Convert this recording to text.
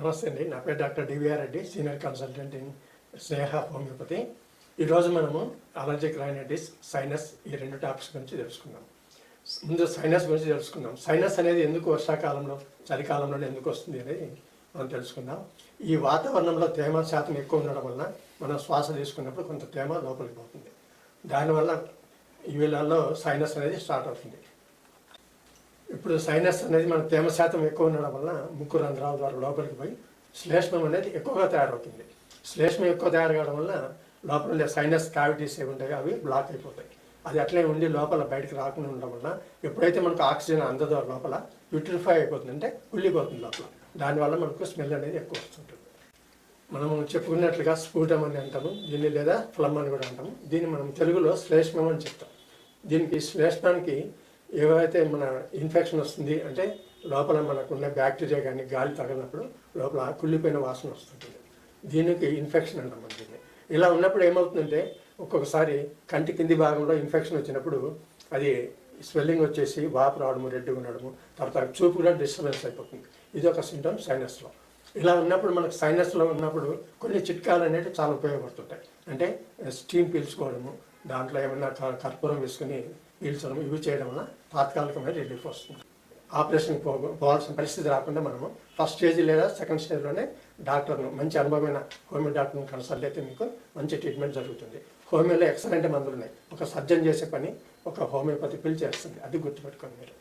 నమస్తే అండి. నా పేరు doctor DVR Reddy, senior consultant in Sneha homeopathy. ఈరోజు మనము అలర్జిక్ రైనైటిస్, సైనస్ ఈ రెండు టాపిక్స్ గురించి తెలుసుకుందాం. ముందు సైనస్ గురించి తెలుసుకుందాం. సైనస్ అనేది ఎందుకు వర్షాకాలంలో, చలికాలంలో ఎందుకు వస్తుంది అనేది మనం తెలుసుకుందాం. ఈ వాతావరణంలో తేమ శాతం ఎక్కువ ఉండడం వలన మనం శ్వాస తీసుకున్నప్పుడు కొంత తేమ లోపలికి పోతుంది. దానివల్ల ఈ వేళల్లో సైనస్ అనేది స్టార్ట్ అవుతుంది. ఇప్పుడు సైనస్ అనేది మన తేమ శాతం ఎక్కువ ఉండడం వల్ల ముక్కు రంధ్రాల ద్వారా లోపలికి పోయి శ్లేష్మం అనేది ఎక్కువగా తయారవుతుంది. శ్లేష్మం ఎక్కువ తయారు కావడం వల్ల లోపల ఉండే సైనస్ క్యావిటీస్ ఏవి ఉంటాయో అవి బ్లాక్ అయిపోతాయి. అది అట్లే ఉండి లోపల బయటకు రాకుండా ఉండడం వల్ల ఎప్పుడైతే మనకు ఆక్సిజన్ అందదో లోపల యూట్రిఫై అయిపోతుంది, అంటే కుళ్ళిపోతుంది లోపల. దానివల్ల మనకు స్మెల్ అనేది ఎక్కువ వస్తుంటుంది. మనము చెప్పుకున్నట్లుగా స్ఫూటం అని అంటాము దీన్ని, లేదా ఫ్లమ్ అని కూడా అంటాము. దీన్ని మనం తెలుగులో శ్లేష్మం అని చెప్తాం. దీనికి శ్లేష్మానికి ఏవైతే మన ఇన్ఫెక్షన్ వస్తుంది అంటే లోపల మనకున్న బ్యాక్టీరియా కానీ గాలి తగిలినప్పుడు లోపల కుళ్ళిపోయిన వాసన వస్తుంటుంది. దీనికి ఇన్ఫెక్షన్ అంటాం దీన్ని. ఇలా ఉన్నప్పుడు ఏమవుతుందంటే ఒక్కొక్కసారి కంటి కింది భాగంలో ఇన్ఫెక్షన్ వచ్చినప్పుడు అది స్వెల్లింగ్ వచ్చేసి వాపు రావడము, రెడ్గా ఉండడము, తర్వాత చూపు కూడా డిస్టర్బెన్స్ అయిపోతుంది. ఇది ఒక సింటమ్ సైనస్లో. ఇలా ఉన్నప్పుడు మనకు సైనస్లో ఉన్నప్పుడు కొన్ని చిట్కాలు అనేవి చాలా ఉపయోగపడుతుంటాయి. అంటే స్టీమ్ పీల్చుకోవడము, దాంట్లో ఏమన్నా కర్పూరం వేసుకుని పీల్చడం, ఇవి చేయడం వల్ల తాత్కాలికమైన రిలీఫ్ వస్తుంది. ఆపరేషన్కి పోవాల్సిన పరిస్థితి రాకుండా మనము ఫస్ట్ స్టేజ్ లేదా సెకండ్ స్టేజ్లోనే డాక్టర్ను, మంచి అనుభవమైన హోమియో డాక్టర్ని కన్సల్ట్ అయితే మీకు మంచి ట్రీట్మెంట్ జరుగుతుంది. హోమియోలో ఎక్సలెంట్ మందులు ఉన్నాయి. ఒక సర్జన్ చేసే పని ఒక హోమియోపతి పిల్ చేస్తుంది. అది గుర్తుపెట్టుకోండి మీరు.